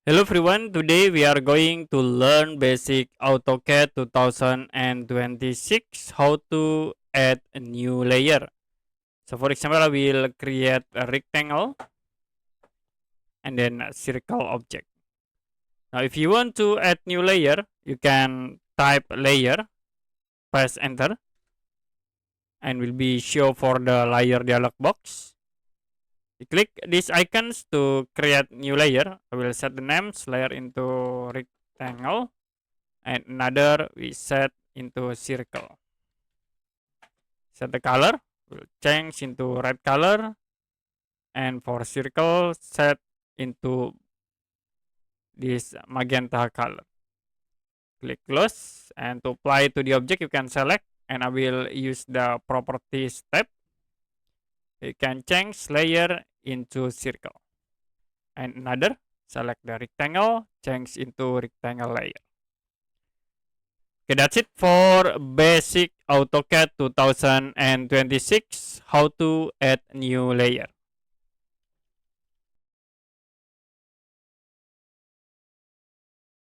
Hello everyone, today we are going to learn basic AutoCAD 2026 how to add a new layer. So for example, I will create a rectangle and then a circle object. Now if you want to add new layer, you can type layer, press enter, and will be show for the layer dialog box. You click these icons to create new layer. I will set the names layer into rectangle and another we set into circle. Set the color, will change into red color, and for circle set into this magenta color. Click close, and to apply to the object you can select, and I will use the properties tab. You can change layer into circle, and another select the rectangle, change into rectangle layer. Okay, that's it for basic AutoCAD 2026, how to add new layer.